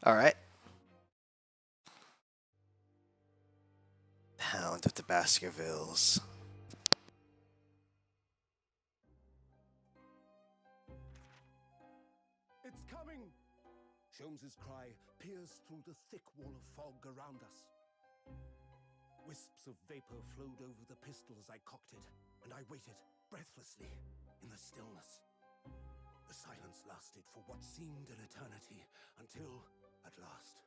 Alright. Hound of the Baskervilles. It's coming! Sholmes's cry pierced through the thick wall of fog around us. Wisps of vapor flowed over the pistol as I cocked it, and I waited, breathlessly, in the stillness. The silence lasted for what seemed an eternity, until, at last,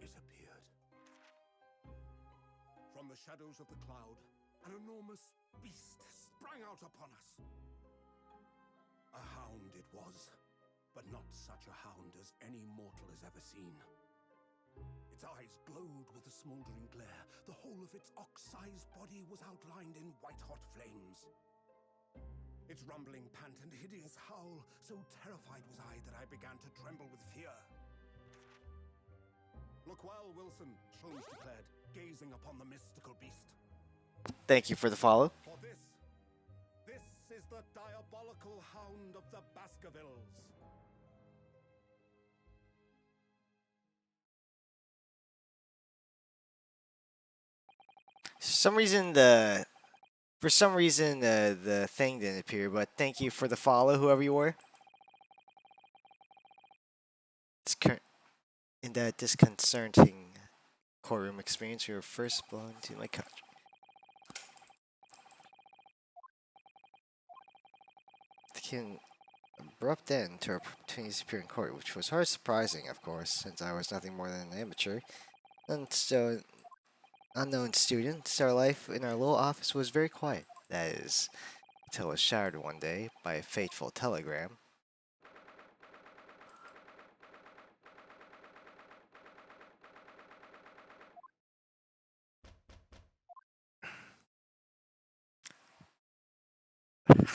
it appeared. From the shadows of the cloud, an enormous beast sprang out upon us. A hound it was, but not such a hound as any mortal has ever seen. Its eyes glowed with a smoldering glare. The whole of its ox-sized body was outlined in white-hot flames. Its rumbling pant and hideous howl, so terrified was I that I began to tremble with fear. "Look well, Wilson," Sholmes declared, gazing upon the mystical beast. Thank you for the follow. "For this is the diabolical hound of the Baskervilles." For some reason the thing didn't appear, but thank you for the follow, whoever you were. In that disconcerting courtroom experience, we were first blown to my country. The king abrupt end to our opportunities to appear in court, which was hard surprising, of course, since I was nothing more than an amateur. And so unknown students, our life in our little office was very quiet. That is, until it was shattered one day by a fateful telegram.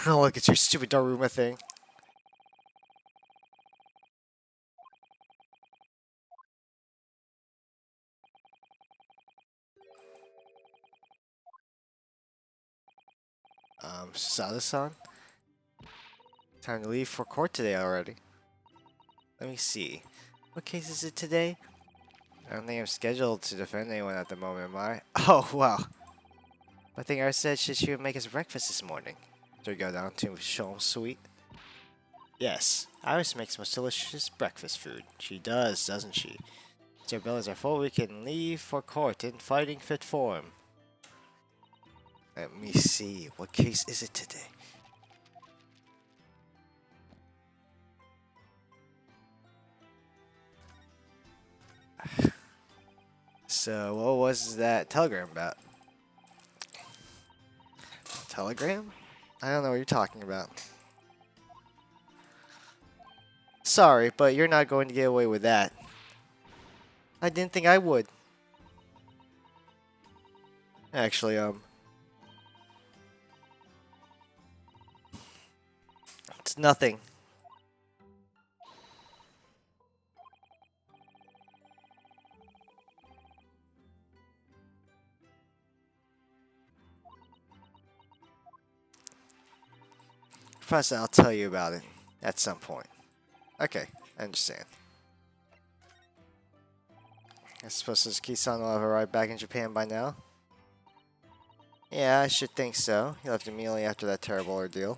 Oh, look, it's your stupid Daruma thing. Sada-san? Time to leave for court today already. Let me see. What case is it today? I don't think I'm scheduled to defend anyone at the moment, am I? Oh, well. I think I said she would make us breakfast this morning. So we go down to Sholmes' suite. Yes, Iris makes most delicious breakfast food. She does, doesn't she? Since our bellies are full, we can leave for court in fighting fit form. Let me see. What case is it today? So, what was that telegram about? Telegram? I don't know what you're talking about. Sorry, but you're not going to get away with that. I didn't think I would. Actually, it's nothing. Plus, I'll tell you about it at some point. Okay, I understand. I suppose Suzuki-san will have arrived back in Japan by now. Yeah, I should think so. He left immediately after that terrible ordeal.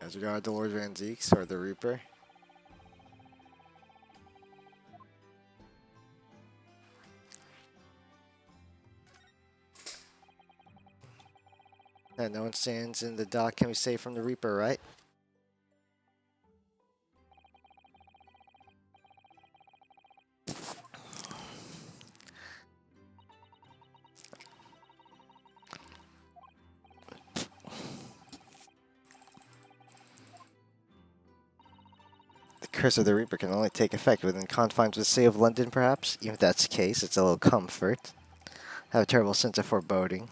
As regard to Lord Van Zeeks or the Reaper. And no one stands in the dock can be saved from the Reaper, right? The curse of the Reaper can only take effect within the confines of the City of London, perhaps? Even if that's the case, it's a little comfort. I have a terrible sense of foreboding.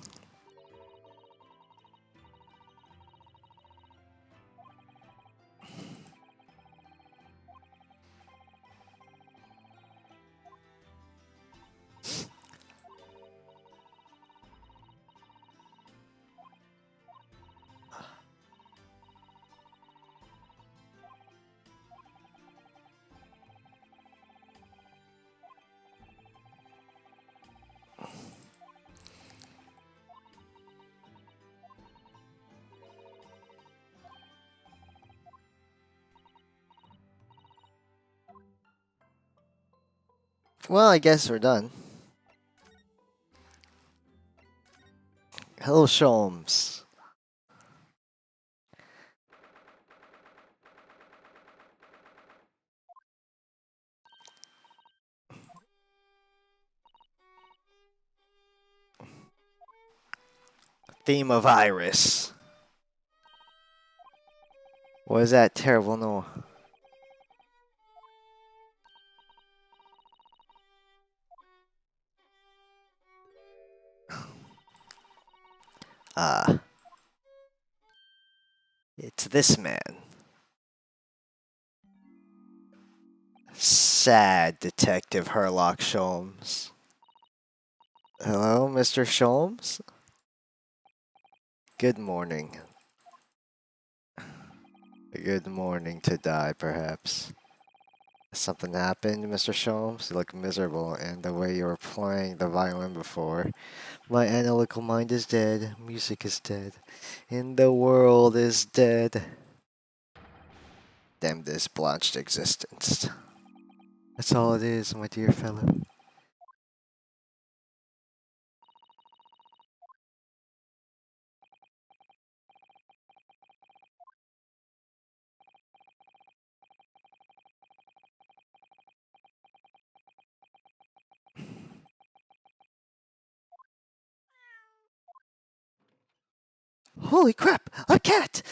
Well, I guess we're done. Hello, Sholmes. Theme of Iris. What is that terrible no? Ah, it's this man. Sad Detective Herlock Sholmes. Hello, Mr. Sholmes? Good morning. Good morning to die, perhaps. Something happened, Mr. Sholmes? You look miserable, and the way you were playing the violin before. My analytical mind is dead, music is dead, and the world is dead. Damn this blanched existence. That's all it is, my dear fellow. Holy crap! A cat!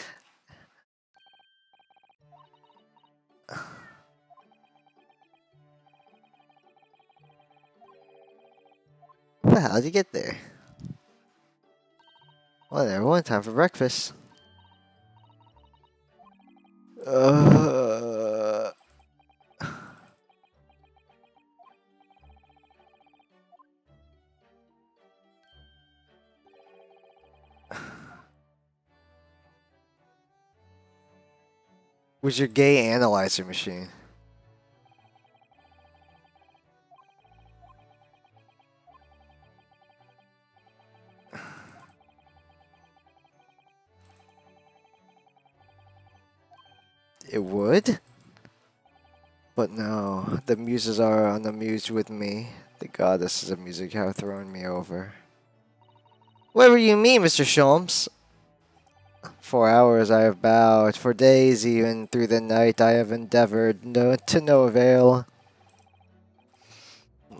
How'd you get there? Well, everyone, time for breakfast. Uh, was your gay analyzer machine? It would? But no, the muses are unamused with me. The goddesses of music have thrown me over. Whatever you mean, Mr. Sholmes? For hours I have bowed, for days even through the night I have endeavored, to no avail.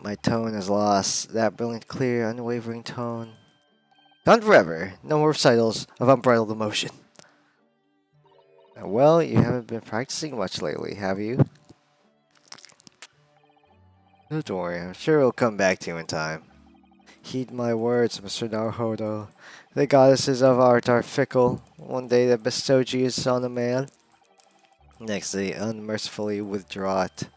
My tone is lost, that brilliant, clear, unwavering tone. Gone forever, no more recitals of unbridled emotion. Well, you haven't been practicing much lately, have you? No, don't worry, I'm sure it'll come back to you in time. Heed my words, Mr. Naruhodo. The goddesses of art are fickle. One day they bestow Jesus on a man, next they unmercifully withdraw it.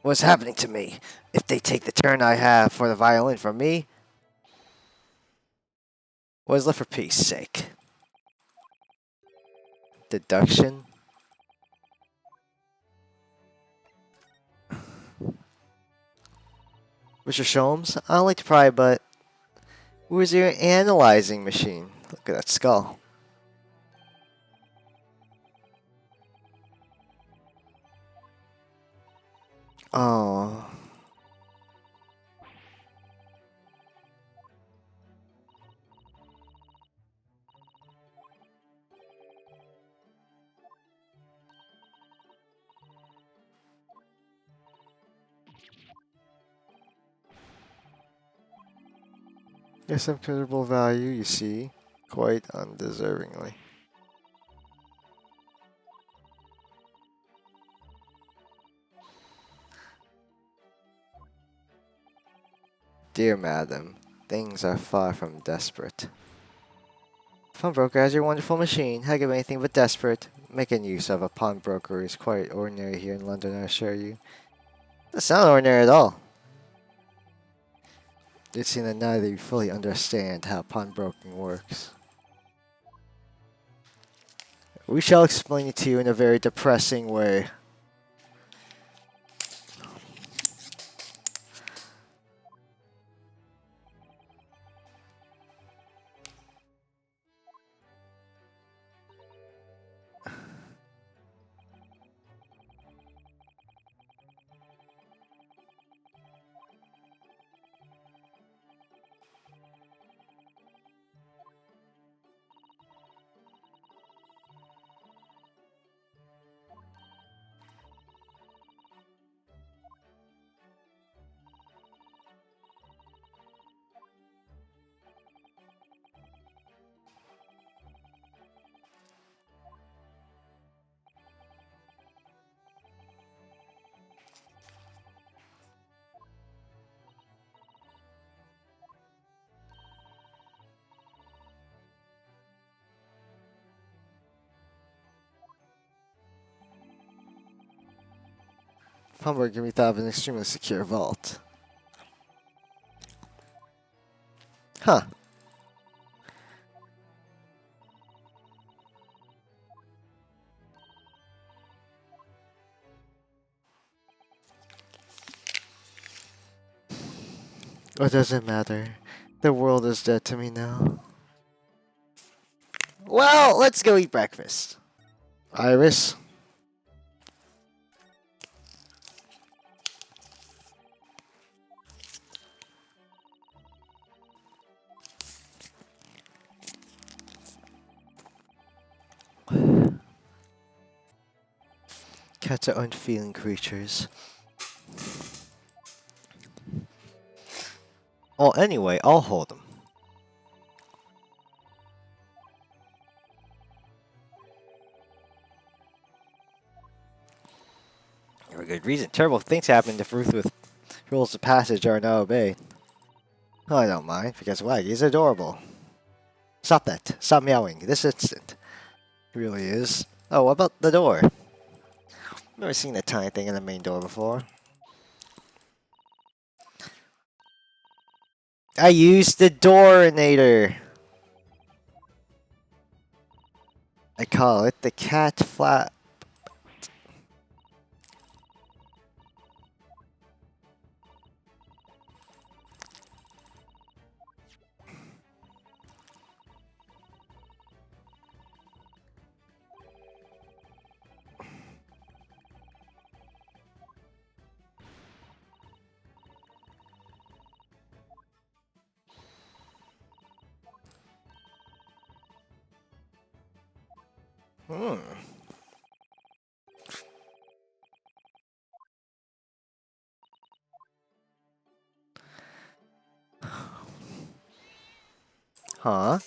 What's happening to me? If they take the turn I have for the violin from me, what is left for peace sake? Deduction? Mr. Sholmes, I don't like to pry, but where's your analyzing machine? Look at that skull. Oh. There's some considerable value, you see, quite undeservingly. Dear madam, things are far from desperate. Pawnbroker has your wonderful machine. How can anything but desperate? Making use of a pawnbroker is quite ordinary here in London, I assure you. That's not ordinary at all. It seems that neither of you fully understand how pawnbroking works. We shall explain it to you in a very depressing way. Hamburg can be thought of an extremely secure vault. Huh. What does it matter? The world is dead to me now. Well, let's go eat breakfast. Iris? Cats are unfeeling creatures. Oh, anyway, I'll hold them. For a good reason. Terrible things happen if Ruth with rules of passage are not obeyed. Oh, I don't mind, because Waggy is adorable. Stop that. Stop meowing. This instant. It really is. Oh, what about the door? I've never seen a tiny thing in the main door before. I used the doorinator. I call it the cat flap. Hmm. Huh?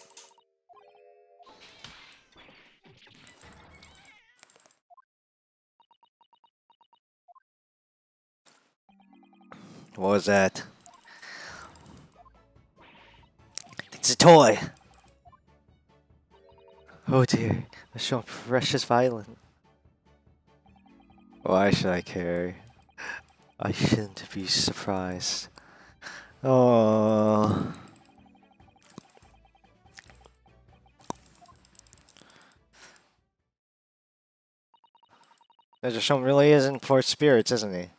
What was that? It's a toy. Oh dear, the show precious violent. Why should I care? I shouldn't be surprised. Oh. Mr. Shum really isn't for spirits, isn't he?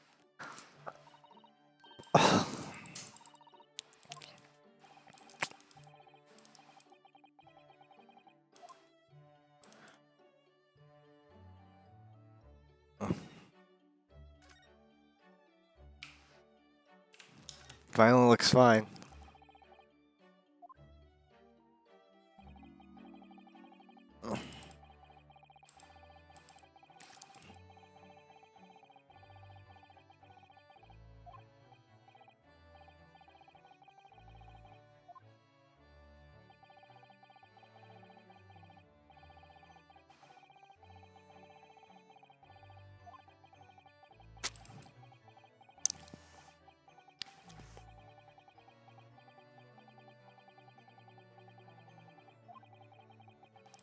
Finally looks fine.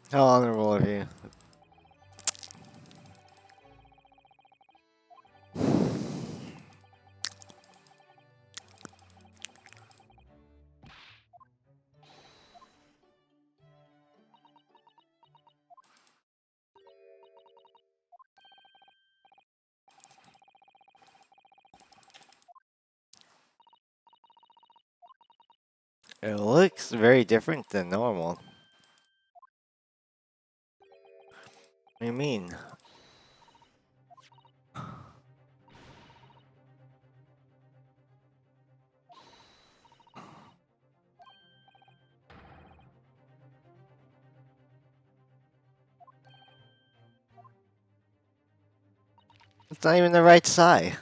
How honorable of you. It looks very different than normal. What do you mean? It's not even the right side.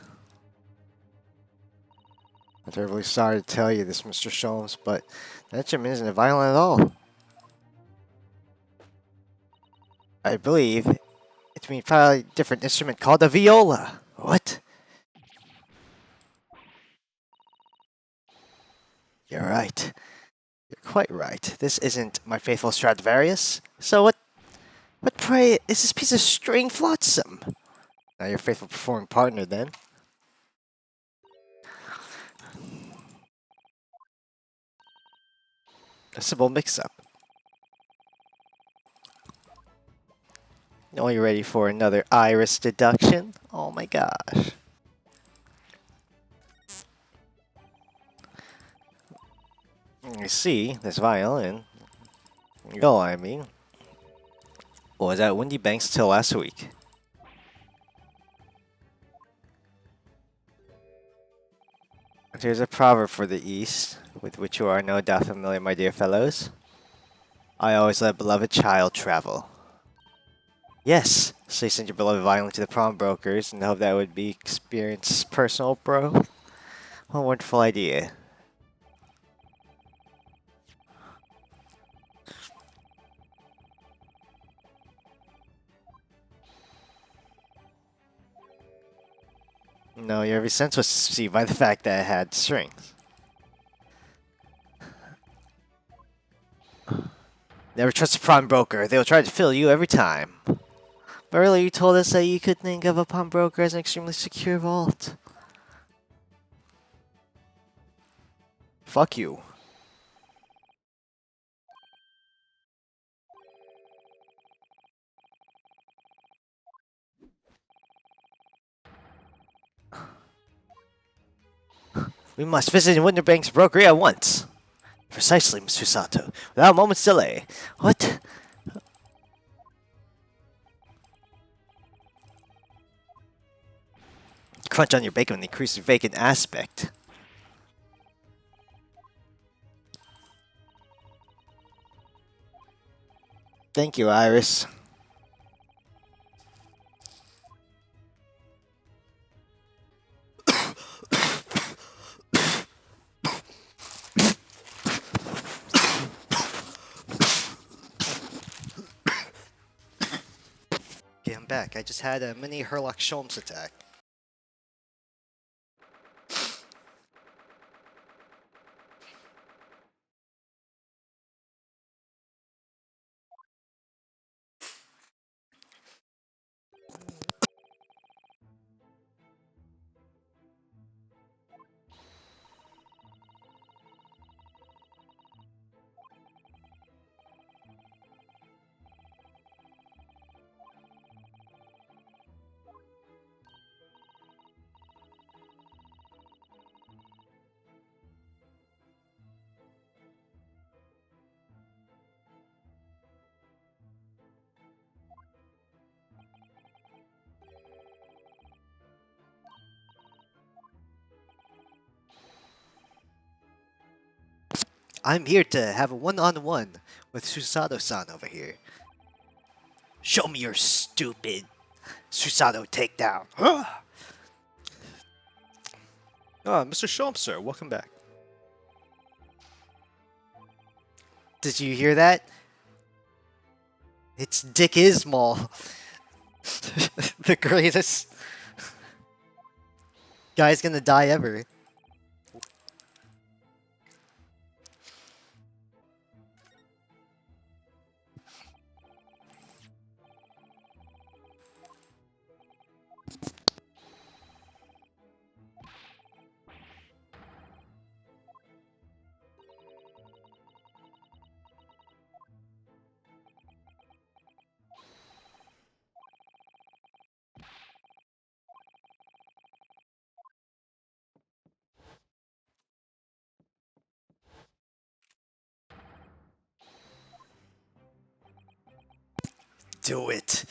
I'm terribly sorry to tell you this, Mr. Sholmes, but that instrument isn't violent at all. I believe it's an entirely different instrument called a viola. What? You're right. You're quite right. This isn't my faithful Stradivarius. So what pray is this piece of string flotsam? Not your faithful performing partner, then. A simple mix-up. Are you ready for another iris deduction? Oh my gosh. You see, this violin. Go, I mean. Was at Windy Banks till last week. There's a proverb for the East, with which you are no doubt familiar, my dear fellows. I always let beloved child travel. Yes, so you sent your beloved violin to the pawnbrokers and hope that would be experience personal, bro. What a wonderful idea. No, your every sense was deceived by the fact that it had strings. Never trust a pawnbroker. They will try to fill you every time. But earlier you told us that you could think of a pawnbroker as an extremely secure vault. Fuck you. We must visit Winterbank's brokery at once. Precisely, Mr. Sato. Without a moment's delay. What? Crunch on your bacon and increase your vacant aspect. Thank you, Iris. Okay, I'm back. I just had a mini Herlock Sholmes attack. I'm here to have a one-on-one with Susato-san over here. Show me your stupid Susato takedown. Mr. Sholmes, sir, welcome back. Did you hear that? It's Dick Ismal. The greatest guy's gonna die ever. Do it.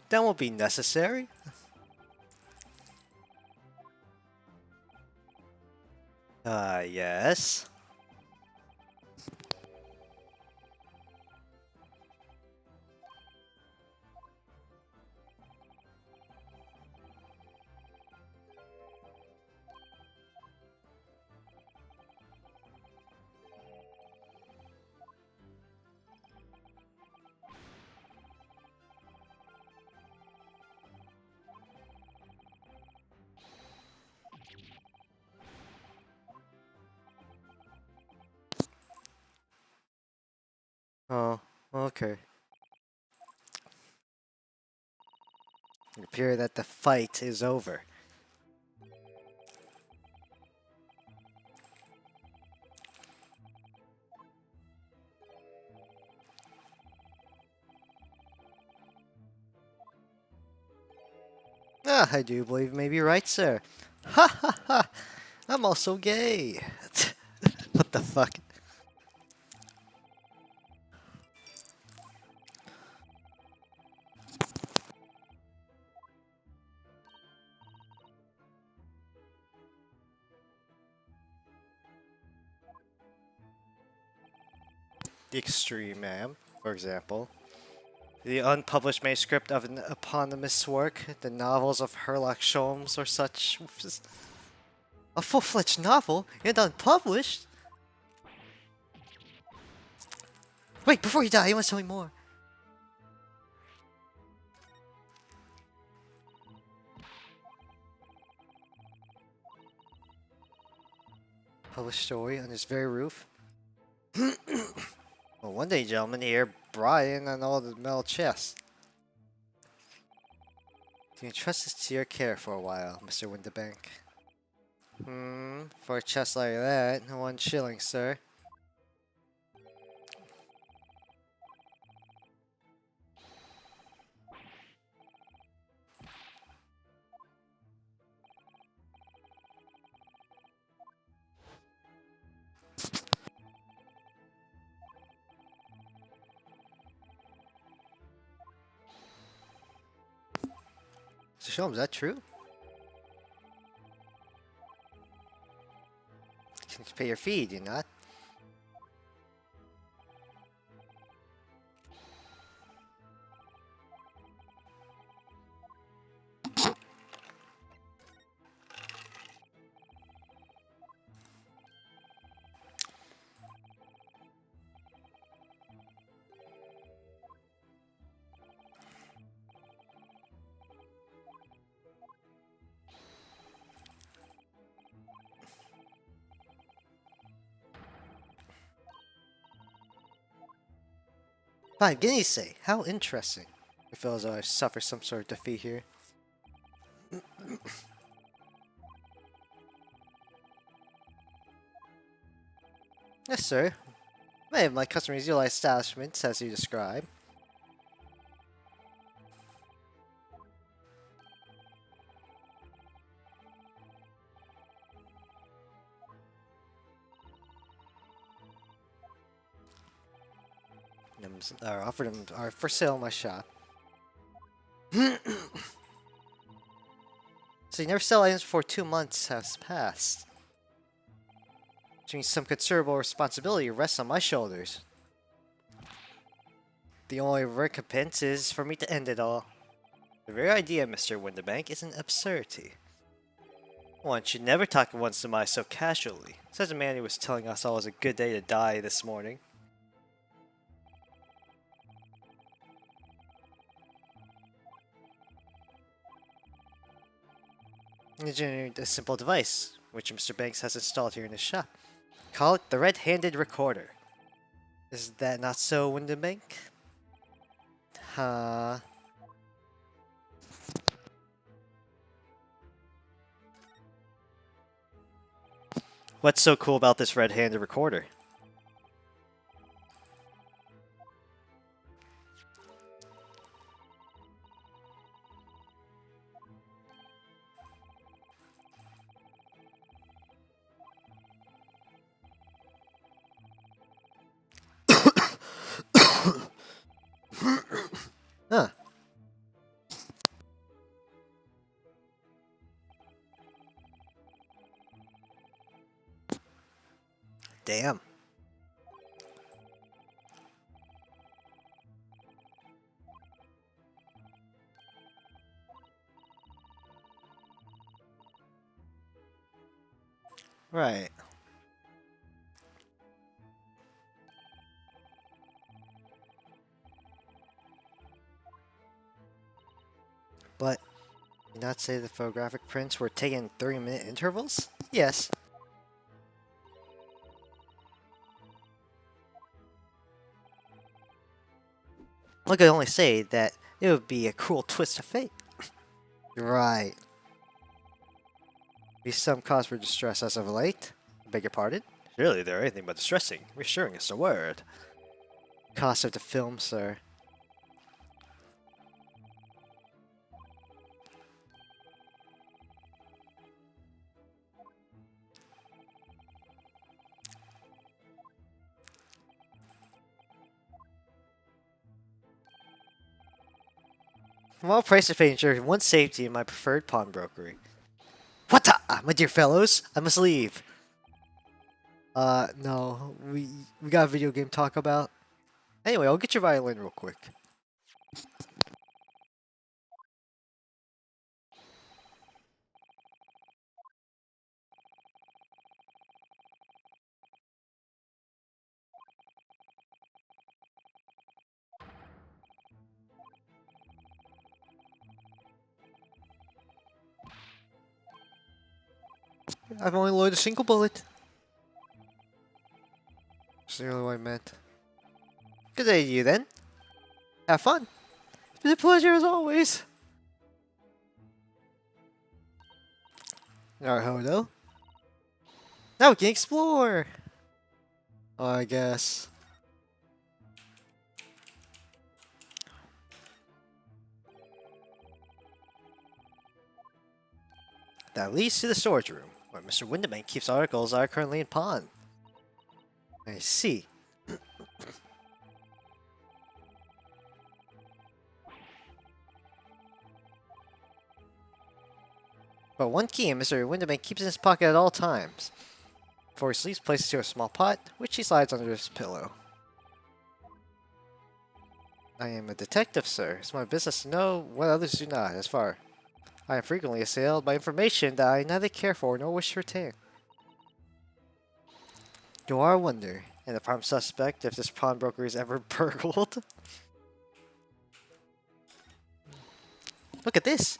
That won't be necessary. Yes. Oh, okay. It appears that the fight is over. Ah, I do believe you may be right, sir. Ha ha ha! I'm also gay. What the fuck? The Extreme Man, for example. The unpublished manuscript of an eponymous work, the novels of Herlock Sholmes or such. A full-fledged novel and unpublished? Wait, before you die, you must tell me more. Published story on this very roof? Well, one day, gentlemen, here, Brian and all the metal chests. Can you trust this to your care for a while, Mr. Winterbank? For a chest like that, 1 shilling, sir. So, Sholmes, is that true? Can you pay your fee, do you not? Five guineas, say. How interesting. I feel as though I've suffered some sort of defeat here. Yes, sir. I have my customers utilize establishments as you describe. Offered them are for sale in my shop. So you never sell items before 2 months has passed. Which means some considerable responsibility rests on my shoulders. The only recompense is for me to end it all. The very idea, Mr. Winterbank, is an absurdity. One should never talk of one's demise so casually, says a man who was telling us all it was a good day to die this morning. I generated a simple device, which Mr. Banks has installed here in his shop. Call it the Red-Handed Recorder. Is that not so, Winterbank? Huh? What's so cool about this red-handed recorder? Huh. Damn. Right. But, did you not say the photographic prints were taken in 30-minute intervals? Yes. I could only say that it would be a cruel twist of fate. Right. Be some cause for distress as of late. Beg your pardon? Surely they're anything but distressing. Reassuring is the word. Cost of the film, sir. I'm all price to pay ensure one's safety in my preferred pawnbrokery. What the? My dear fellows, I must leave. No. We got a video game to talk about. Anyway, I'll get your violin real quick. I've only loaded a single bullet. That's really what I meant. Good day to you then. Have fun. It's been a pleasure as always. Alright, Hodo. Now we can explore. Oh, I guess. That leads to the storage room, where Mr. Windermere keeps articles that are currently in pawn. I see. But one key Mr. Windermere keeps in his pocket at all times. Before he sleeps, places to a small pot, which he slides under his pillow. I am a detective, sir. It's my business to know what others do not, as far. I am frequently assailed by information that I neither care for nor wish to retain. You are a wonder, and the prime suspect if this pawnbroker is ever burgled. Look at this!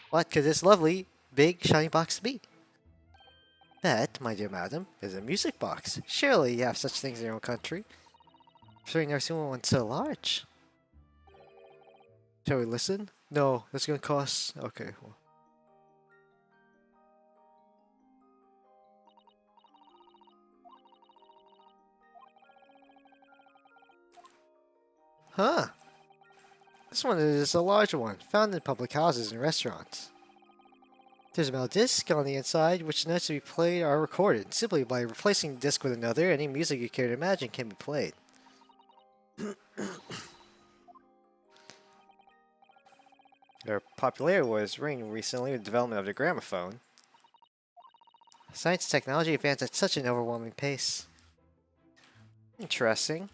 What could this lovely, big, shiny box be? That, my dear madam, is a music box. Surely you have such things in your own country. I'm sure you've never seen one so large. Shall we listen? No, that's gonna cost... Okay, well. Huh. This one is a large one, found in public houses and restaurants. There's a metal disc on the inside, which the notes to be played are recorded. Simply by replacing the disc with another, any music you care to imagine can be played. Their popularity was ringing recently with the development of the gramophone. Science and technology advance at such an overwhelming pace. Interesting.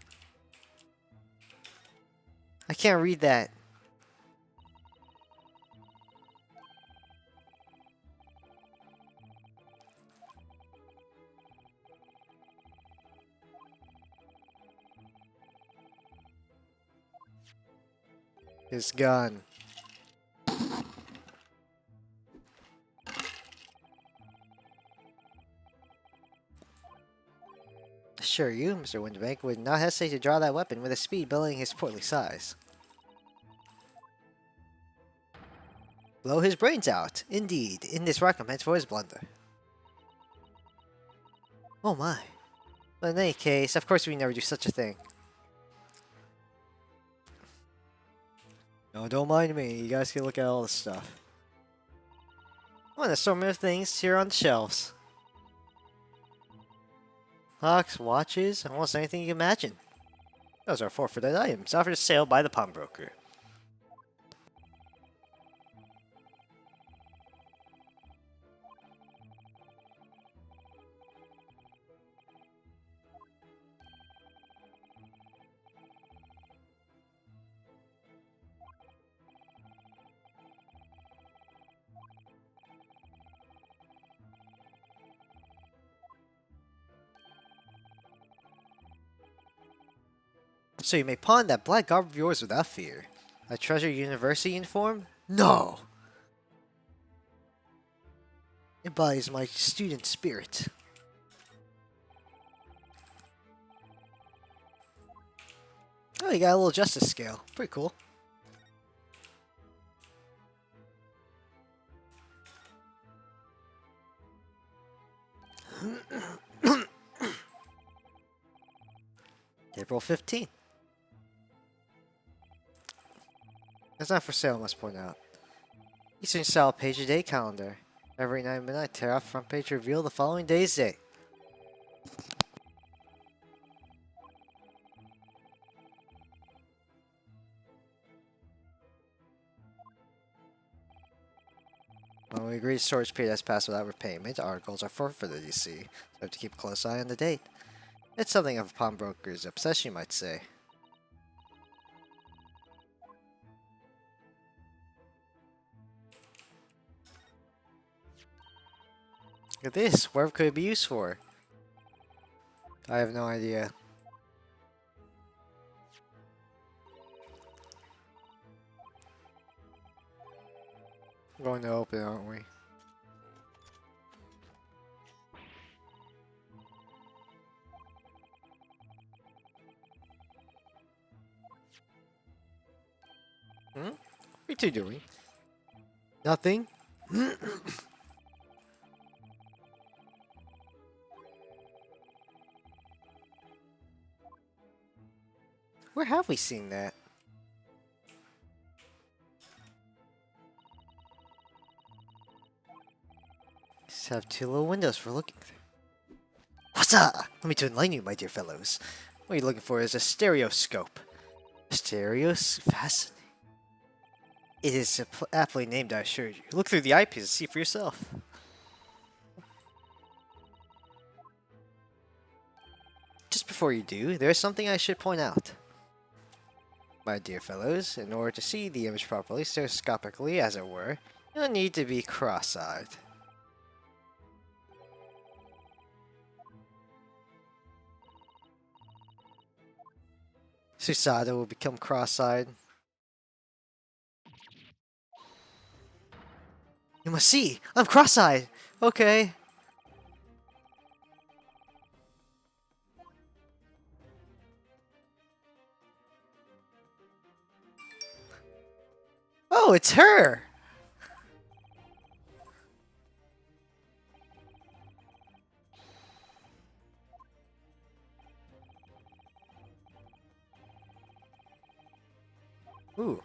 I can't read that. His gun. Sure, you, Mr. Winderbank, would not hesitate to draw that weapon with a speed belittling his portly size. Blow his brains out, indeed, in this recompense for his blunder. Oh my. But in any case, of course we never do such a thing. No, don't mind me. You guys can look at all this stuff. What an assortment of things here on the shelves. Clocks, watches, almost anything you can imagine. Those are forfeited items offered to sale by the pawnbroker. So you may pawn that black garb of yours without fear. A treasure university uniform? No! Embodies my student spirit. Oh, you got a little justice scale. Pretty cool. April 15th. It's not for sale, I must point out. Eastern style page a day calendar. Every night at midnight, tear off front page to reveal the following day's date. we agree storage period has passed without repayment, articles are forfeited, you see. So I have to keep a close eye on the date. It's something of a pawnbroker's obsession, you might say. Look at this. What could it be used for? I have no idea. We're going to open, aren't we? Hmm? What are you two doing? Nothing? Where have we seen that? Just have two little windows for looking through. What's up? Let me to enlighten you, my dear fellows. What you're looking for is a stereoscope. Fascinating. It is aptly named, I assure you. Look through the eyepiece and see for yourself. Just before you do, there is something I should point out. My dear fellows, in order to see the image properly, stereoscopically, as it were, you'll need to be cross-eyed. Susada will become cross-eyed. You must see! I'm cross-eyed! Okay. Oh, it's her! Ooh.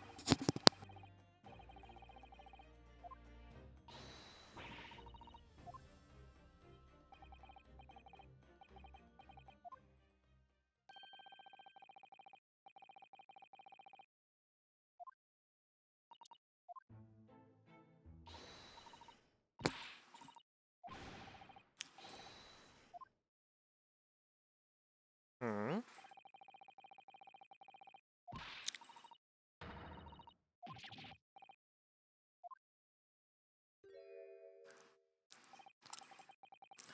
Hmm.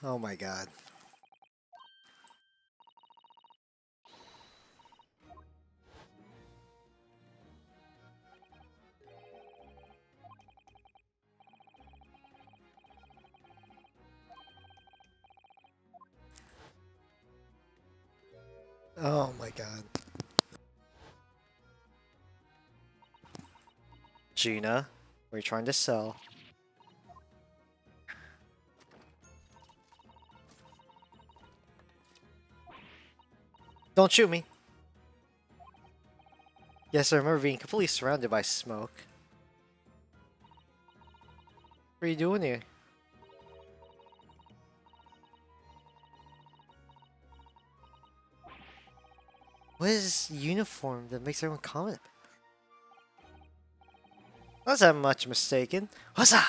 Oh my god. Oh my god. Gina, what are you trying to sell? Don't shoot me! Yes, I remember being completely surrounded by smoke. What are you doing here? What is this uniform that makes everyone comment? Was that much mistaken? Huzzah!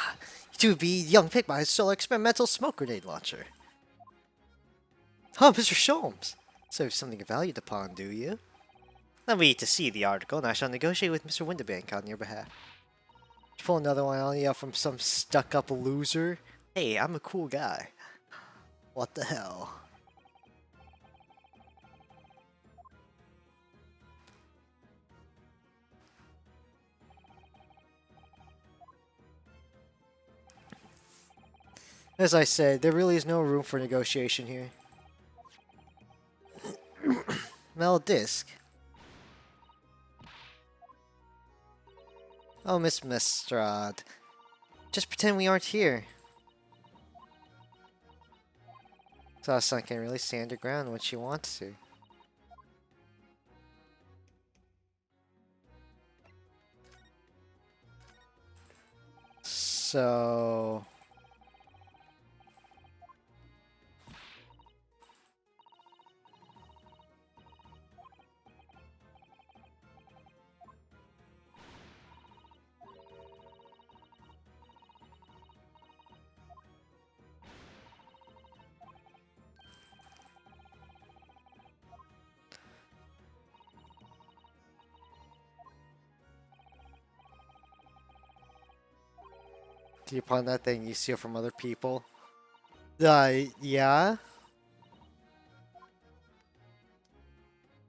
You two be young picked by a solar experimental smoke grenade launcher. Oh, Mr. Sholmes! So you have something valued upon, do you? Let me to see the article, and I shall negotiate with Mr. Winterbank on your behalf. You pull another one on you from some stuck-up loser? Hey, I'm a cool guy. What the hell? As I said, there really is no room for negotiation here. Metal disc. Oh, Miss Mestrad. Just pretend we aren't here. Saw-san can really stay underground when she wants to. So... Do you pawn that thing you steal from other people? Yeah?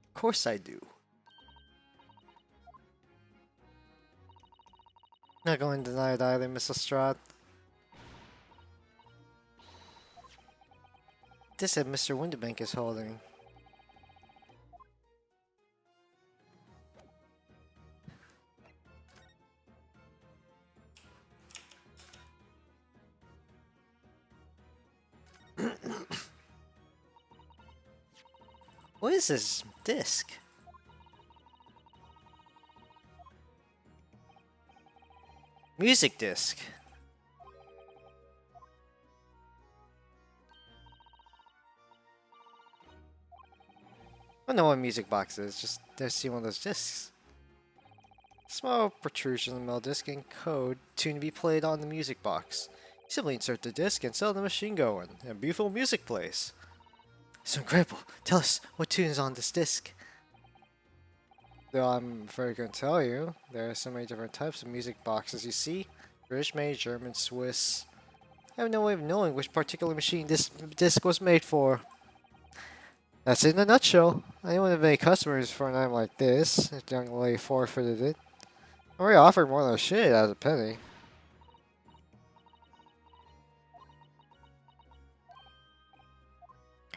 Of course I do. Not going to deny it either, Miss Lestrade. This that Mr. Winterbank is holding. What is this disc? Music disc. I don't know what a music box is, just to see one of those discs. Small protrusion in the metal disc and code tune to be played on the music box. You simply insert the disc and set the machine going, and beautiful music plays. It's incredible. Tell us what tune is on this disc. Though I'm very going to tell you, there are so many different types of music boxes you see. British made, German, Swiss. I have no way of knowing which particular machine this disc was made for. That's it in a nutshell. I don't have any customers for an item like this. The young lady forfeited it. I already offered more than a shit as a penny.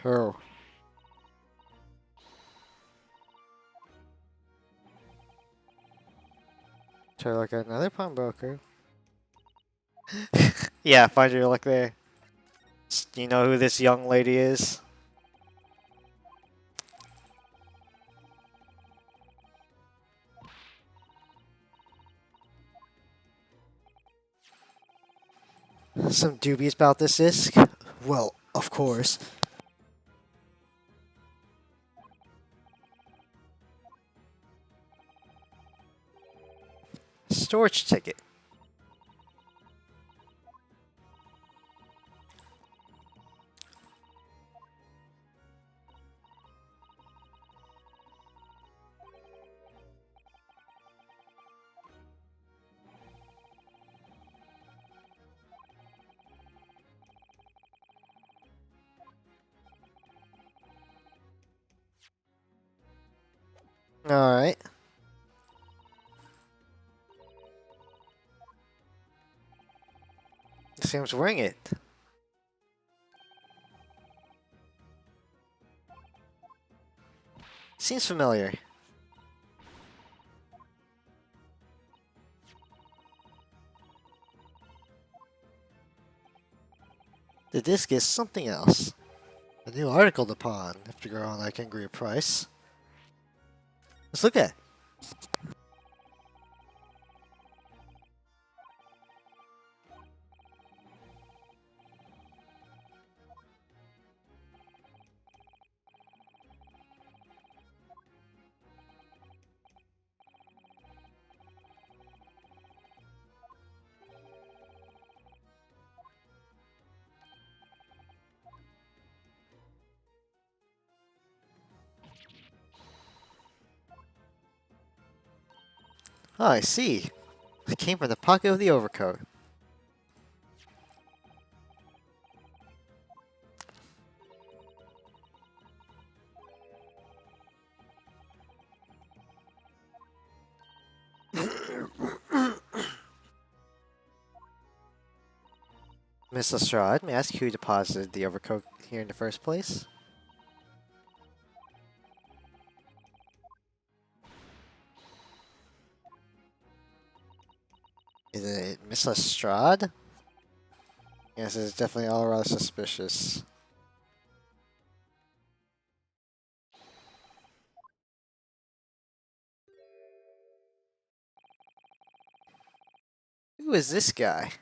Oh. Try to look at another pawnbroker. Yeah, find your luck there. You know who this young lady is? Some dubious about this disc? Well, of course. Storage ticket. Alright. Seems ring it. Seems familiar. The disc is something else. A new article to pawn. Have to go on I can agree a price. Let's look at it. Oh, I see. It came from the pocket of the overcoat. Miss Lestrade, may I ask who deposited the overcoat here in the first place? Is it Miss Lestrade? Yes, it's definitely all rather suspicious. Who is this guy?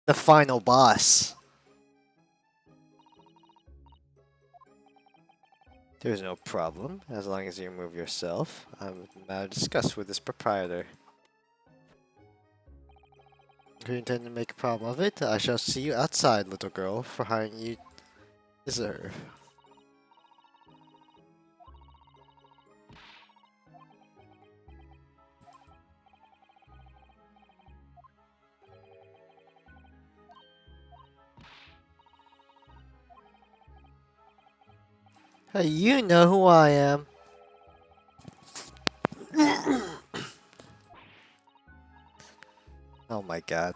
The final boss. There's no problem, as long as you remove yourself. I'm about to discuss with this proprietor. If you intend to make a problem of it, I shall see you outside, little girl, for hiring you deserve. Hey, you know who I am. Oh my god.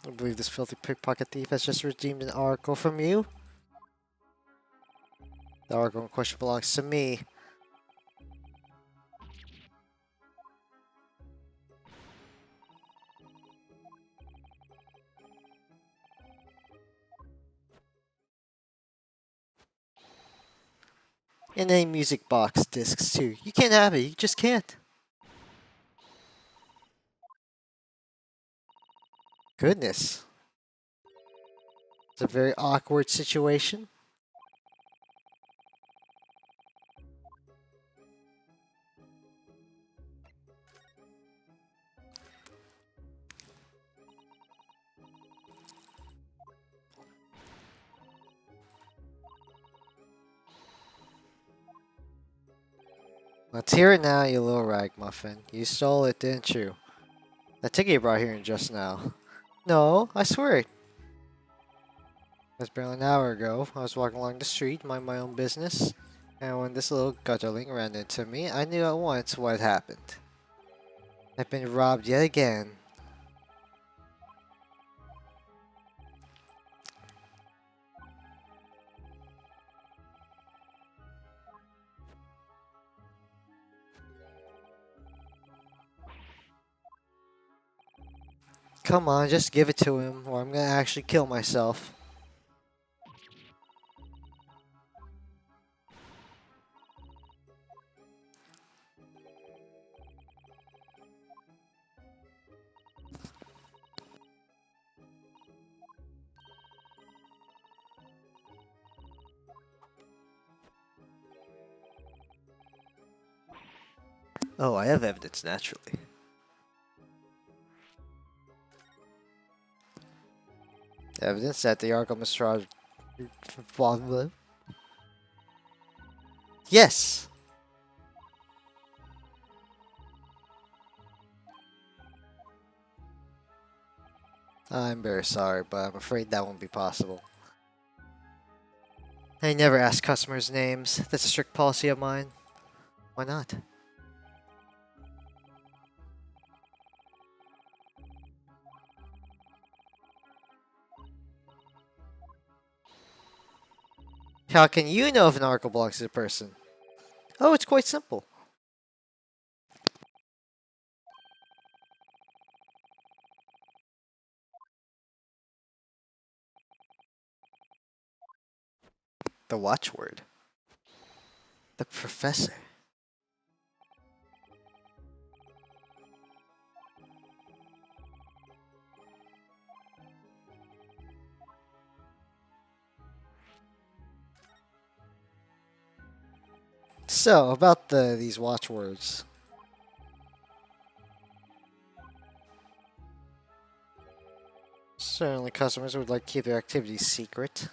I believe this filthy pickpocket thief has just redeemed an oracle from you. The oracle in question belongs to me. And any music box discs too. You can't have it, you just can't. Goodness. It's a very awkward situation. Let's hear it now, you little ragmuffin. You stole it, didn't you? That ticket you brought here in just now. No, I swear it. It was barely an hour ago. I was walking along the street, minding my own business. And when this little gutterling ran into me, I knew at once what had happened. I've been robbed yet again. Come on, just give it to him, or I'm gonna actually kill myself. Oh, I have evidence, naturally. Evidence that the Arkham Astrology... Yes! I'm very sorry, but I'm afraid that won't be possible. I never ask customers' names. That's a strict policy of mine. Why not? How can you know if an article belongs to a person? Oh, it's quite simple. The watchword. The professor. So, about these watchwords. Certainly customers would like to keep their activities secret.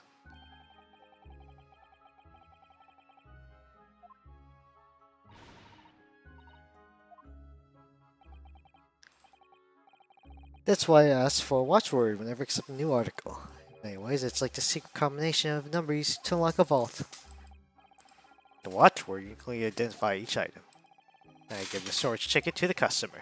That's why I ask for a watchword whenever I accept a new article. Anyways, it's like the secret combination of numbers to unlock a vault. The watchword, you can clearly identify each item. I give the storage ticket to the customer.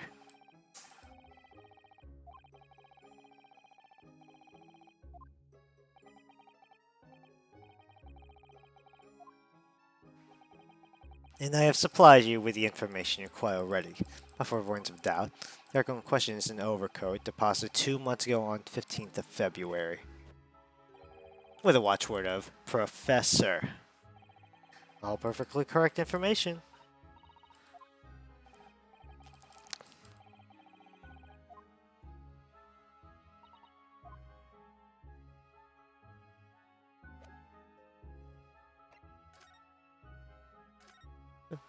And I have supplied you with the information you require already. But for avoidance of doubt, the article in question is an overcoat deposited 2 months ago on 15th of February. With a watchword of Professor. All perfectly correct information.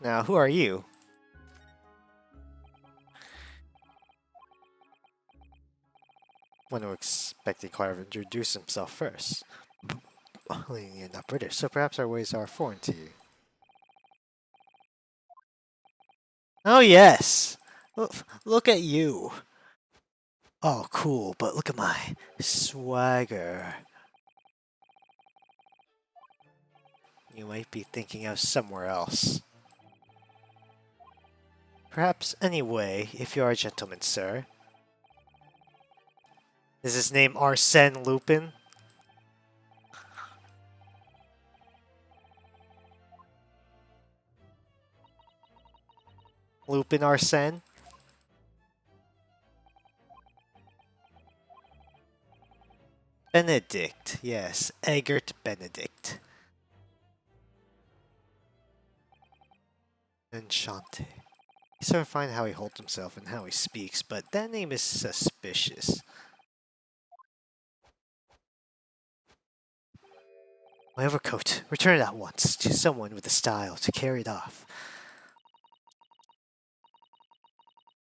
Now, who are you? One who expected Clive to introduce himself first. Well, you're not British, so perhaps our ways are foreign to you. Oh, yes! Look at you. Oh, cool, but look at my swagger. You might be thinking of somewhere else. Perhaps anyway, if you are a gentleman, sir. Is his name Arsène Lupin? Lupin Arsène? Benedict, yes, Eggert Benedict. Enchanté. He's sort of fine how he holds himself and how he speaks, but that name is suspicious. My overcoat. Return it at once to someone with the style to carry it off.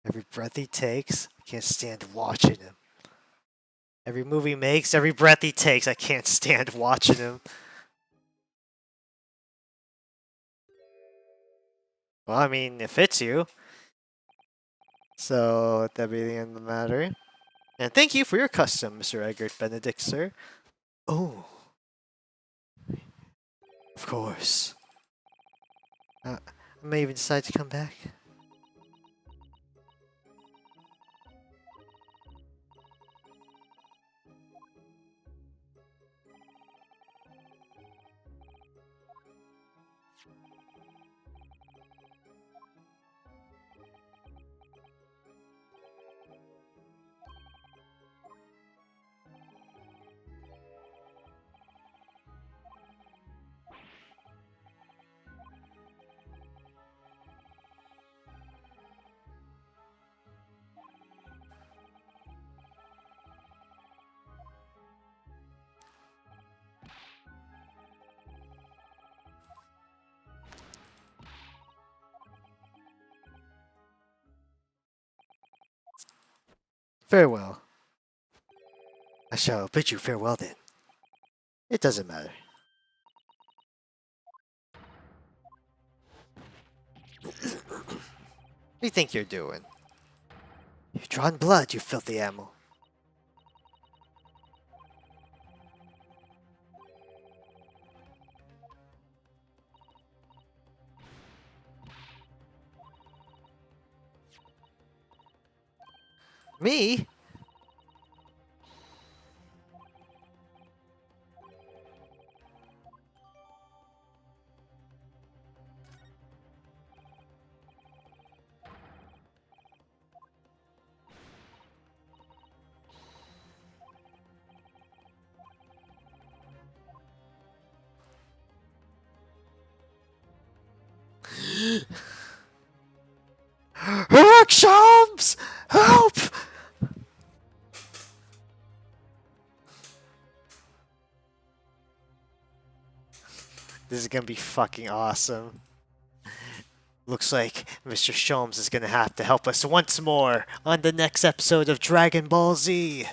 Every breath he takes, I can't stand watching him. Every move he makes, every breath he takes, I can't stand watching him. Well, I mean, it fits you. So, that'd be the end of the matter. And thank you for your custom, Mr. Eggert Benedict, sir. Oh. Of course. I may even decide to come back. Farewell. I shall bid you farewell then. It doesn't matter. What do you think you're doing? You've drawn blood, you filthy animal. Me? Workshops! Help! This is gonna be fucking awesome. Looks like Mr. Sholmes is gonna have to help us once more on the next episode of Dragon Ball Z.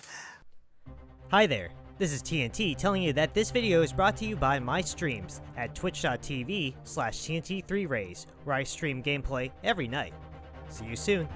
Hi there, this is TNT telling you that this video is brought to you by my streams at twitch.tv/TNT3Rays, where I stream gameplay every night. See you soon.